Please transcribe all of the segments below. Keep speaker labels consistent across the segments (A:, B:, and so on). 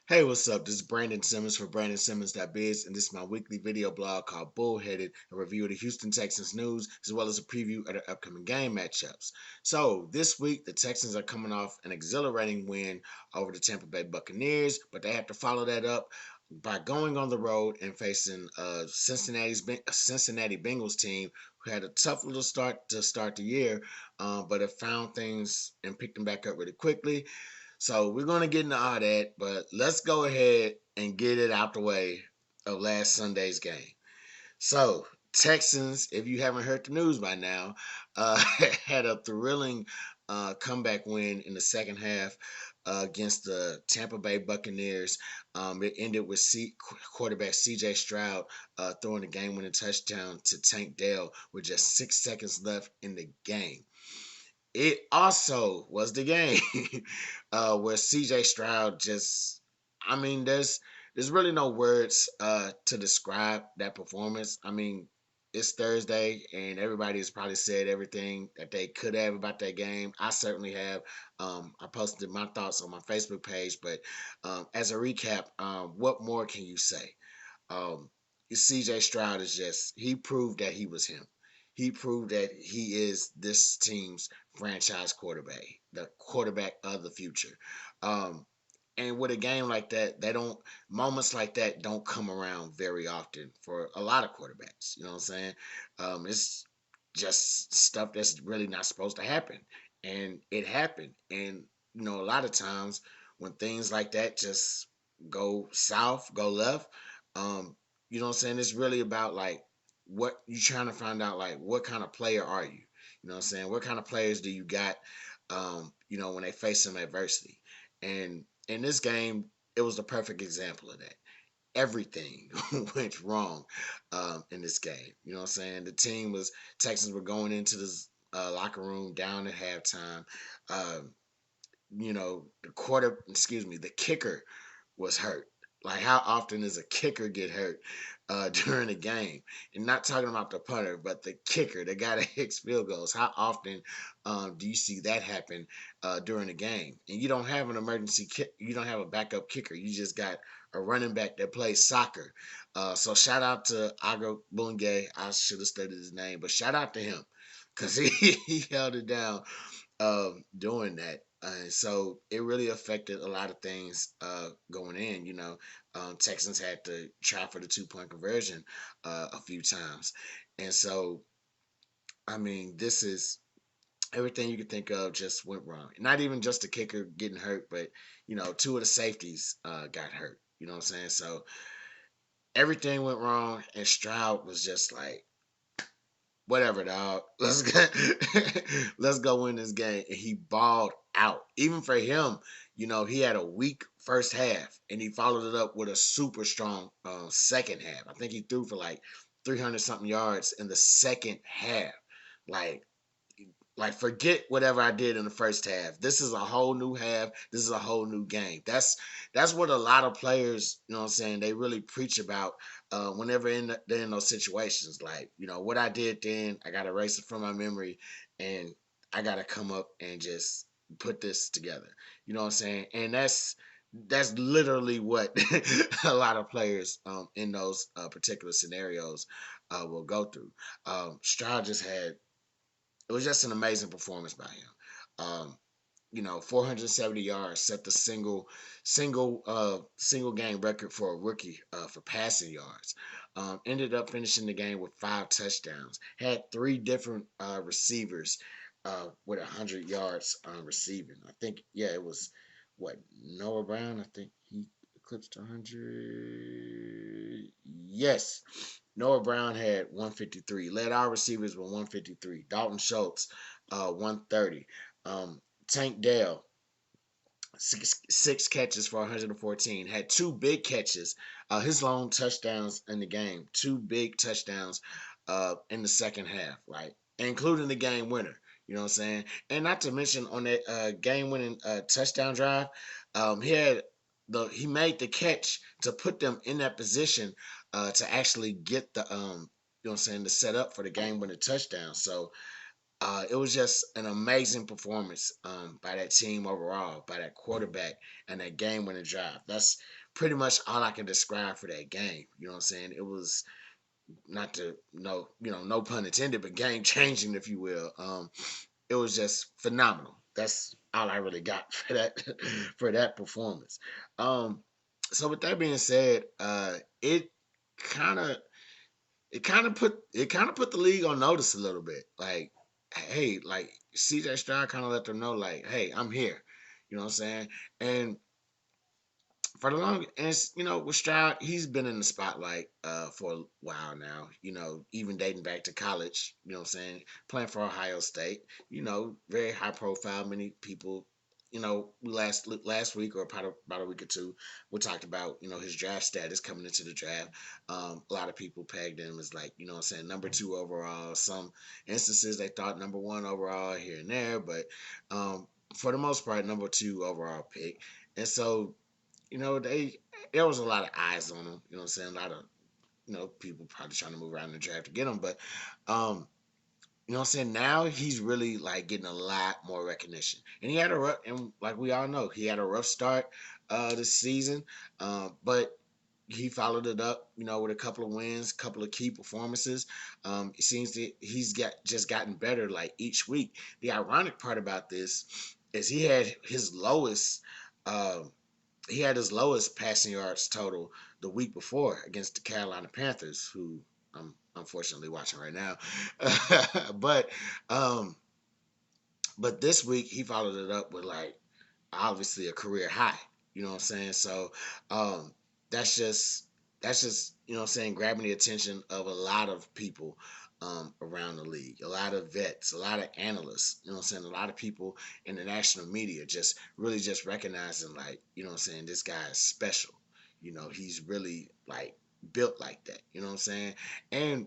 A: Hey, what's up? This is Brandon Simmons for BrandonSimmons.biz, and this is my weekly video blog called Bullheaded, a review of the Houston Texans news, as well as a preview of their upcoming game matchups. So, this week, the Texans are coming off an exhilarating win over the Tampa Bay Buccaneers, but they have to follow that up by going on the road and facing Cincinnati Bengals team who had a tough little start to start the year, but have found things and picked them back up really quickly. So we're gonna get into all that, but let's go ahead and get it out the way of last Sunday's game. So Texans, if you haven't heard the news by now, had a thrilling comeback win in the second half against the Tampa Bay Buccaneers. It ended with quarterback C.J. Stroud throwing a game-winning touchdown to Tank Dell with just 6 seconds left in the game. It also was the game where CJ Stroud just, I mean, there's really no words to describe that performance. I mean, it's Thursday and everybody has probably said everything that they could have about that game. I certainly have. I posted my thoughts on my Facebook page, but as a recap, what more can you say? Um, CJ Stroud is just, he proved that he was him. He proved that he is this team's franchise quarterback, the quarterback of the future. Um, and with a game like that, moments like that don't come around very often for a lot of quarterbacks. You know what I'm saying? It's just stuff that's really not supposed to happen. And it happened. And, a lot of times when things like that just go south, go left, um, you know what I'm saying? It's really about like what you trying to find out, like what kind of player are you? You know what I'm saying? What kind of players do you got when they face some adversity? And in this game, it was the perfect example of that. Everything went wrong in this game. You know what I'm saying? Texans were going into this locker room down at halftime. Um, the kicker was hurt. Like, how often does a kicker get hurt during a game? And not talking about the punter, but the kicker, the guy that kicks field goals. How often do you see that happen during a game? And you don't have an emergency kick. You don't have a backup kicker. You just got a running back that plays soccer. So shout out to Aga Bunge. I should have studied his name, but shout out to him because he held it down doing that. So it really affected a lot of things going in. Texans had to try for the 2 point conversion a few times, and so I mean, this is everything you could think of just went wrong. Not even just the kicker getting hurt, but two of the safeties got hurt. You know what I'm saying? So everything went wrong, and Stroud was just like, whatever, dog. Let's go win this game. And he balled out. Even for him, he had a weak first half, and he followed it up with a super strong second half. I think he threw for like 300 something yards in the second half. Like, forget whatever I did in the first half. This is a whole new half. This is a whole new game. That's what a lot of players, you know what I'm saying, they really preach about whenever they're in those situations. Like, what I did then, I gotta erase it from my memory, and I gotta come up and just put this together. You know what I'm saying? And that's literally what a lot of players in those particular scenarios will go through. Stroud just had it was just an amazing performance by him. 470 yards set the single game record for a rookie for passing yards. Ended up finishing the game with 5 touchdowns. Had 3 different receivers with 100 yards receiving. I think it was what Noah Brown. I think he eclipsed 100. Yes, Noah Brown had 153. Led our receivers with 153. Dalton Schultz, 130. Tank Dell, six catches for 114. Had 2 big catches. His lone touchdowns in the game. 2 big touchdowns in the second half, right? Including the game winner. You know what I'm saying? And not to mention on that game winning touchdown drive, he made the catch to put them in that position to actually get the you know what I'm saying, the set up for the game winning touchdown. So it was just an amazing performance by that team overall, by that quarterback and that game-winning drive. That's pretty much all I can describe for that game. You know what I'm saying? It was not to no, no pun intended, but game changing, if you will. It was just phenomenal. That's all I really got for that for that performance. Um, so with that being said, it kind of it kind of put the league on notice a little bit. Like, hey, like CJ Stroud kind of let them know, like, hey, I'm here. You know what I'm saying? And for the long, and with Stroud, he's been in the spotlight for a while now. Even dating back to college. You know what I'm saying? Playing for Ohio State. Very high profile. Many people. Last week or about a week or two, we talked about his draft status coming into the draft. A lot of people pegged him as, like, what I'm saying, number two overall. Some instances they thought number one overall here and there, but for the most part, number two overall pick. And so there was a lot of eyes on him. You know what I'm saying? A lot of people probably trying to move around the draft to get him, but what I'm saying? Now he's really like getting a lot more recognition, and he had a rough, and like we all know, he had a rough start this season, but he followed it up, with a couple of wins, couple of key performances. It seems that he's just gotten better like each week. The ironic part about this is um, he had his lowest passing yards total the week before against the Carolina Panthers, who I'm unfortunately watching right now. but um, but this week he followed it up with, like, obviously a career high. You know what I'm saying? So um, that's just what I'm saying, grabbing the attention of a lot of people around the league, a lot of vets, a lot of analysts. You know what I'm saying? A lot of people in the national media just really just recognizing, like, what I'm saying, this guy is special. He's really like built like that. You know what I'm saying? And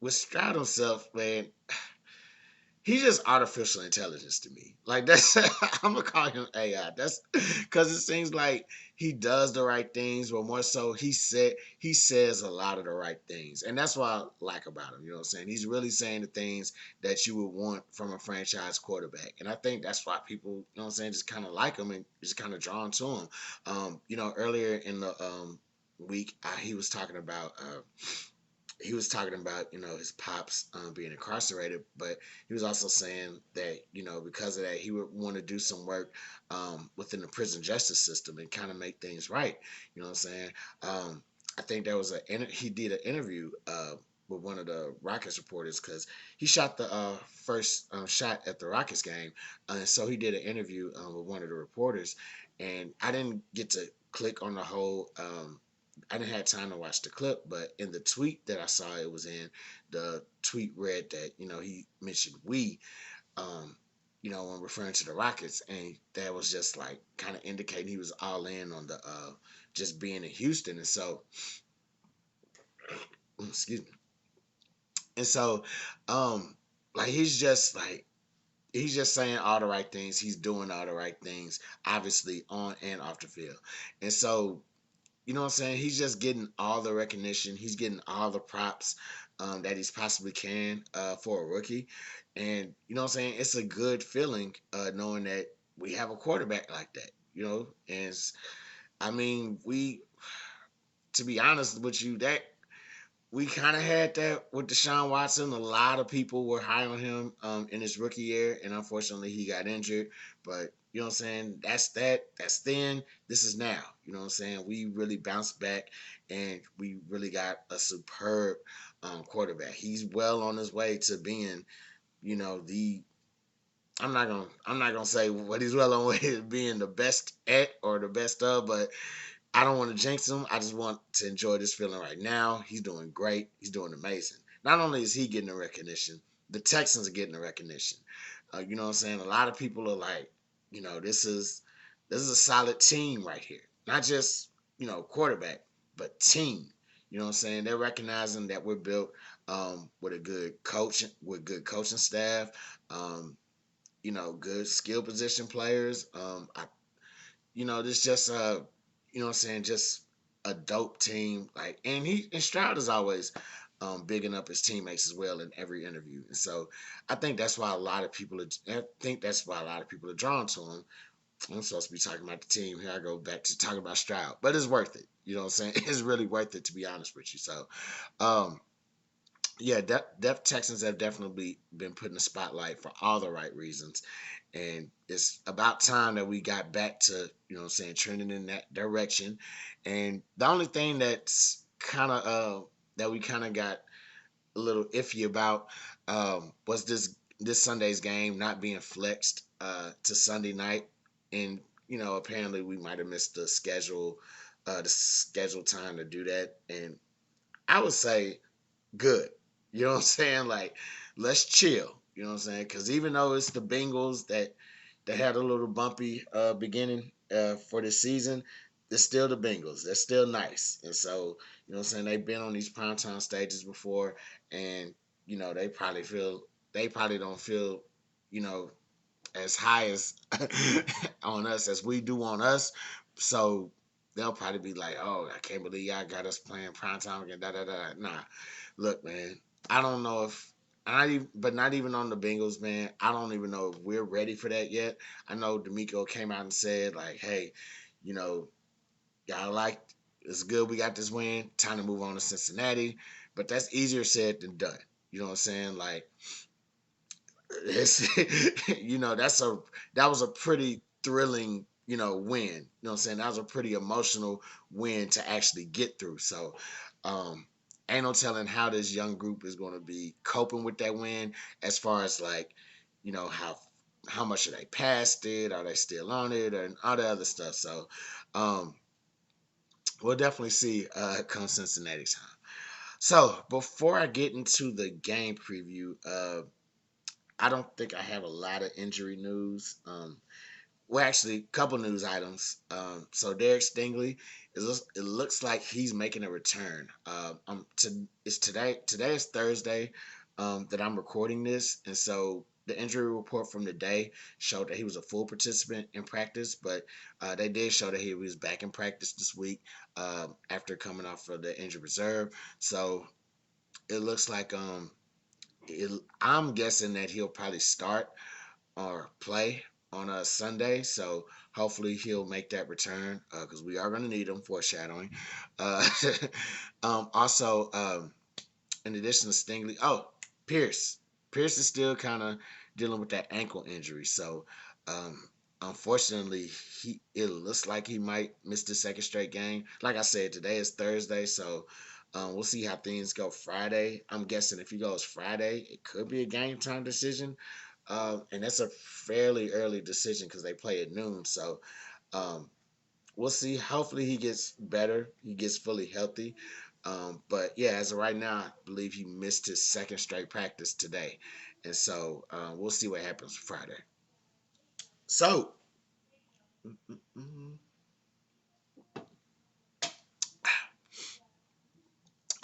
A: with Stroud himself, man, he's just artificial intelligence to me. Like, that's I'm gonna call him AI. That's because it seems like he does the right things, but more so he says a lot of the right things, and that's what I like about him. You know what I'm saying? He's really saying the things that you would want from a franchise quarterback, and I think that's why people, what I'm saying, just kind of like him and just kind of drawn to him. Earlier in the week, he was talking about his pops being incarcerated, but he was also saying that because of that he would want to do some work within the prison justice system and kind of make things right. You know what I'm saying? I think there was he did an interview with one of the Rockets reporters, because he shot the first shot at the Rockets game, and so he did an interview with one of the reporters, and I didn't get to click on the whole. I didn't have time to watch the clip, but in the tweet that I saw it was in, the tweet read that he mentioned we, um, when referring to the Rockets, and that was just like kind of indicating he was all in on the just being in Houston, and so excuse me, and so like he's just saying all the right things, he's doing all the right things, obviously on and off the field, and so what I'm saying? He's just getting all the recognition. He's getting all the props that he's possibly can for a rookie. And what I'm saying? It's a good feeling knowing that we have a quarterback like that. And I mean, to be honest with you, that we kind of had that with Deshaun Watson. A lot of people were high on him in his rookie year, and unfortunately, he got injured. But you know what I'm saying? That's that. That's then. This is now. You know what I'm saying? We really bounced back, and we really got a superb quarterback. He's well on his way to being, the. I'm not gonna say what he's well on way to being the best at or the best of, but I don't want to jinx him. I just want to enjoy this feeling right now. He's doing great. He's doing amazing. Not only is he getting the recognition, the Texans are getting the recognition. You know what I'm saying? A lot of people are like, this is a solid team right here. Not just quarterback, but team. You know what I'm saying? They're recognizing that we're built with a good coach, with good coaching staff. Good skill position players. This just you know what I'm saying, just a dope team. Like, and Stroud is always bigging up his teammates as well in every interview. And so I think that's why a lot of people are drawn to him. I'm supposed to be talking about the team. Here I go back to talking about Stroud. But it's worth it. You know what I'm saying? It's really worth it, to be honest with you. So um yeah, Texans have definitely been put in the spotlight for all the right reasons. And it's about time that we got back to, trending in that direction. And the only thing that's kind of that we kind of got a little iffy about was this Sunday's game not being flexed to Sunday night, and apparently we might have missed the schedule time to do that. And I would say good. You know what I'm saying? Like, let's chill. You know what I'm saying? Because even though it's the Bengals that had a little bumpy beginning for the season, it's still the Bengals. They're still nice. And so, you know what I'm saying? They've been on these primetime stages before, and they probably don't feel, you know, as high as on us as we do on us. So they'll probably be like, "Oh, I can't believe y'all got us playing prime time again." Da da da. Nah, look, man. I don't know if not even on the Bengals, man. I don't even know if we're ready for that yet. I know Demeco came out and said like, "Hey, you know, y'all like it's good. We got this win. Time to move on to Cincinnati." But that's easier said than done. You know what I'm saying? Like it's that was a pretty thrilling win. You know what I'm saying? That was a pretty emotional win to actually get through. So um ain't no telling how this young group is going to be coping with that win, as far as like how much are they past it, are they still on it, and all the other stuff. So um we'll definitely see come Cincinnati time. So before I get into the game preview, I don't think I have a lot of injury news. Well, actually, a couple news items. So Derek Stingley, it looks like he's making a return. It's today. Today is Thursday that I'm recording this, and so the injury report from the day showed that he was a full participant in practice, but they did show that he was back in practice this week after coming off of the injured reserve. So it looks like I'm guessing that he'll probably start or play on a Sunday. So hopefully he'll make that return because we are going to need him. Foreshadowing. Uh, also, in addition to Stingley, Pierce. Pierce is still kind of dealing with that ankle injury. So um, unfortunately, it looks like he might miss the second straight game. Like I said, today is Thursday, so we'll see how things go Friday. I'm guessing if he goes Friday, it could be a game time decision. And that's a fairly early decision because they play at noon. So um, we'll see. Hopefully he gets better. He gets fully healthy. But yeah, as of right now, I believe he missed his second straight practice today. And so we'll see what happens Friday. So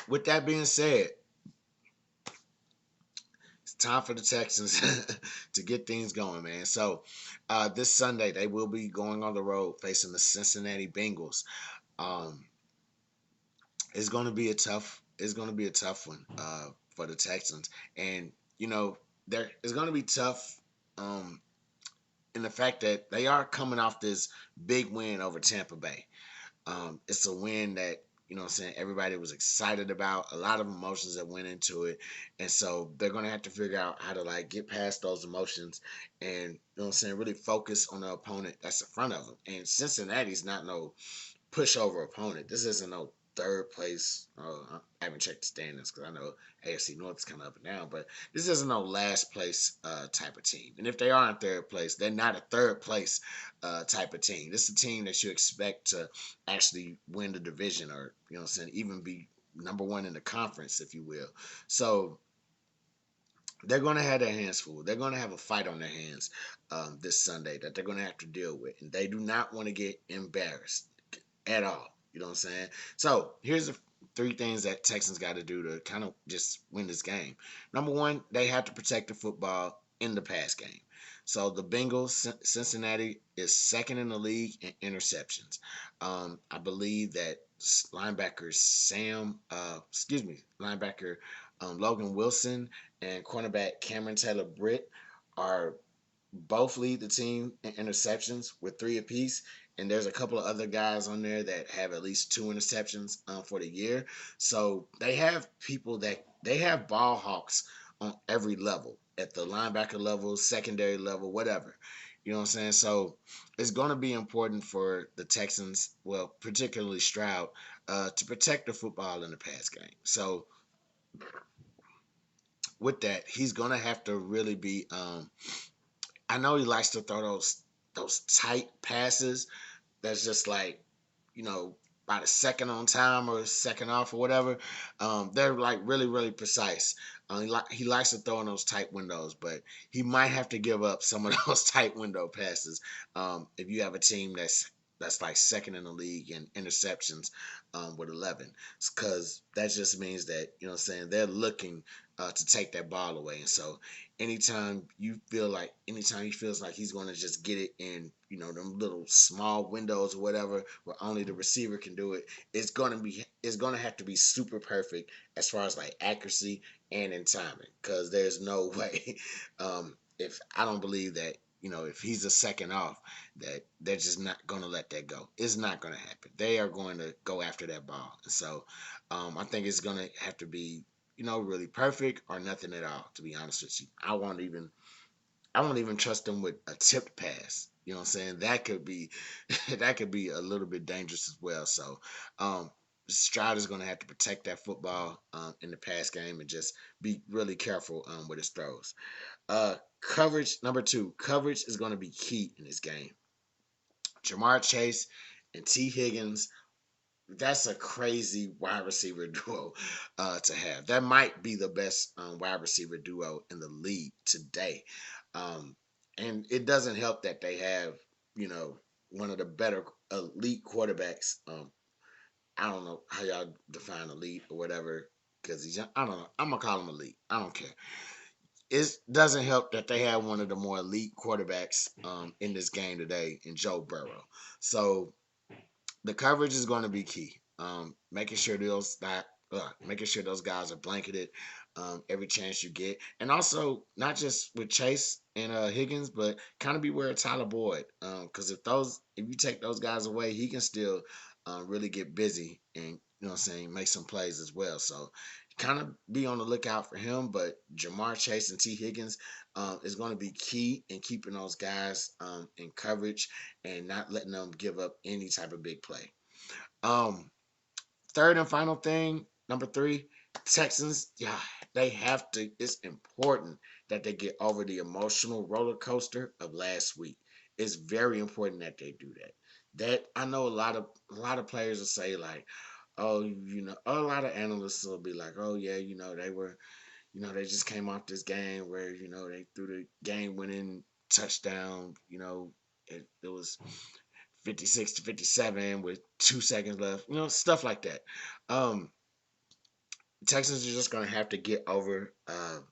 A: with that being said, it's time for the Texans to get things going, man. So this Sunday they will be going on the road facing the Cincinnati Bengals. Um, it's going to be a tough one for the Texans, and there it's going to be tough um, in the fact that they are coming off this big win over Tampa Bay. It's a win that what I'm saying, everybody was excited about, a lot of emotions that went into it, and so they're going to have to figure out how to like get past those emotions and what I'm saying, really focus on the opponent that's in front of them. And Cincinnati's not no pushover opponent. This isn't no third place. I haven't checked the standings because I know AFC North is kind of up and down, but this isn't no last place type of team. And if they are in third place, they're not a third place type of team. This is a team that you expect to actually win the division, or what I'm saying, even be number one in the conference, if you will. So they're going to have their hands full. They're going to have a fight on their hands this Sunday that they're going to have to deal with, and they do not want to get embarrassed at all. You know what I'm saying? So here's the three things that Texans got to do to kind of just win this game. Number one, they have to protect the football in the pass game. So the Bengals, Cincinnati is second in the league in interceptions. I believe that linebacker Logan Wilson and cornerback Cameron Taylor Britt are both lead the team in interceptions with three apiece. And there's a couple of other guys on there that have at least two interceptions for the year. So they have people that they have ball hawks on every level, at the linebacker level, secondary level, whatever. You know what I'm saying? So it's going to be important for the Texans, well, particularly Stroud, to protect the football in the pass game. So with that, he's going to have to really be I know he likes to throw those tight passes. That's just like, you know, about a second on time or a second off or whatever. They're like really, really precise. He likes to throw in those tight windows, but he might have to give up some of those tight window passes if you have a team that's like second in the league in interceptions with 11, because that just means that, you know what I'm saying, they're looking to take that ball away. And so anytime he feels like he's going to just get it in, you know, them little small windows or whatever where only the receiver can do it, it's going to have to be super perfect as far as like accuracy and in timing, because there's no way if I don't believe that, you know, if he's a second off, that they're just not going to let that go. It's not going to happen. They are going to go after that ball. And so I think it's going to have to be, you know, really perfect or nothing at all, to be honest with you. I won't even trust them with a tipped pass. You know what I'm saying? That could be that could be a little bit dangerous as well. So um Stroud is going to have to protect that football in the pass game and just be really careful with his throws. Coverage number two. Coverage is going to be key in this game. Jamar Chase and T. Higgins, that's a crazy wide receiver duo to have. That might be the best wide receiver duo in the league today. Um, and it doesn't help that they have, you know, one of the better elite quarterbacks. I don't know how y'all define elite or whatever, because he's, I don't know. I'm gonna call him elite. I don't care. It doesn't help that they have one of the more elite quarterbacks in this game today in Joe Burrow. So the coverage is going to be key. Making sure those guys are blanketed every chance you get, and also not just with Chase and Higgins, but kind of beware of Tyler Boyd, because if you take those guys away, he can still really get busy and, you know what I'm saying, make some plays as well. So kind of be on the lookout for him. But Jamar Chase and T Higgins is going to be key in keeping those guys in coverage and not letting them give up any type of big play. Um, Third and final thing, number three, Texans. Yeah, they have to. It's important that they get over the emotional roller coaster of last week. It's very important that they do that. That I know a lot of players will say like, oh, you know, a lot of analysts will be like, oh yeah, you know, they just came off this game where, you know, they threw the game winning touchdown. You know, it was 56-57 with 2 seconds left. You know, stuff like that. Um, Texans are just gonna have to get over that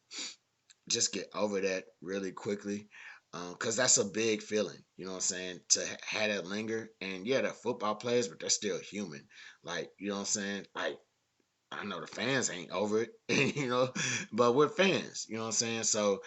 A: really quickly, because that's a big feeling. You know what I'm saying? To have that linger, and yeah, they're football players, but they're still human. Like, you know what I'm saying? Like, I know the fans ain't over it, you know, but we're fans, you know what I'm saying? So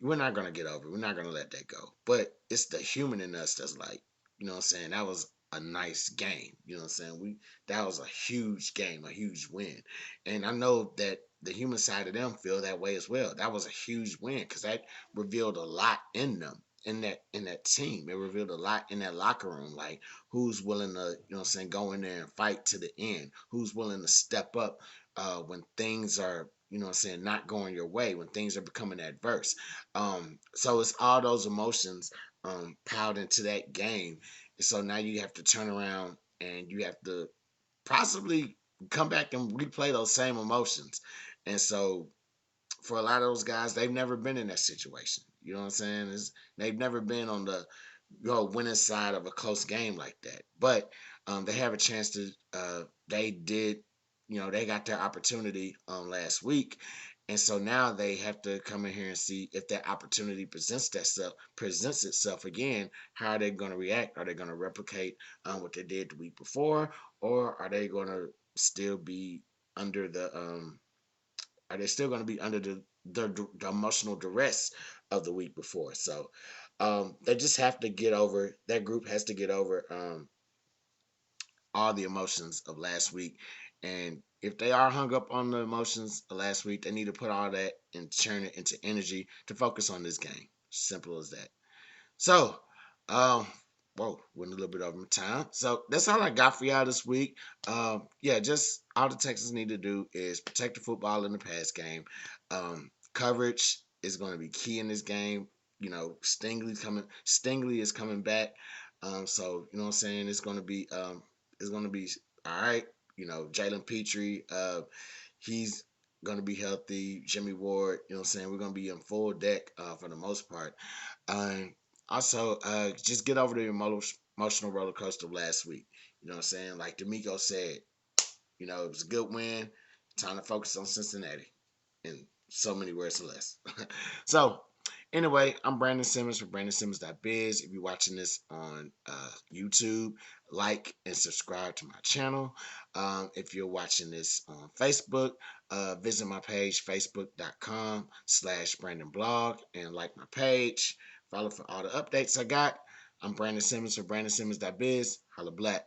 A: we're not gonna get over it. We're not gonna let that go. But it's the human in us that's like, you know what I'm saying, that was a nice game. You know what I'm saying? That was a huge game, a huge win. And I know that the human side of them feel that way as well. That was a huge win because that revealed a lot in them. In that team, it revealed a lot in that locker room. Like, who's willing to, you know what I'm saying, go in there and fight to the end, who's willing to step up when things are, you know what I'm saying, not going your way, when things are becoming adverse. So it's all those emotions piled into that game. So now you have to turn around and you have to possibly come back and replay those same emotions. And so for a lot of those guys, they've never been in that situation. You know what I'm saying? They've never been on the, you know, winning side of a close game like that. But they have a chance to. They did, you know, they got their opportunity last week, And so now they have to come in here and see if that opportunity presents itself again. How are they going to react? Are they going to replicate what they did the week before, or are they going to still be under the are they still going to be under the emotional duress of the week before? So they just have to get over. That group has to get over all the emotions of last week. And if they are hung up on the emotions of last week, they need to put all that and turn it into energy to focus on this game. Simple as that. So, um, whoa, went a little bit over my time. So that's all I got for y'all this week. Yeah, just all the Texans need to do is protect the football in the pass game. Coverage is going to be key in this game. You know, Stingley is coming back. So you know what I'm saying. It's gonna be all right. You know, Jalen Petrie, he's gonna be healthy. Jimmy Ward, you know what I'm saying. We're gonna be in full deck for the most part. Um, Also, just get over the emotional roller coaster of last week. You know what I'm saying? Like Demeco said, you know, it was a good win. Time to focus on Cincinnati in so many words or less. So, anyway, I'm Brandon Simmons for BrandonSimmons.biz. If you're watching this on YouTube, like and subscribe to my channel. If you're watching this on Facebook, visit my page, facebook.com/BrandonBlog, and like my page. Follow for all the updates I got. I'm Brandon Simmons for BrandonSimmons.biz. Holla black.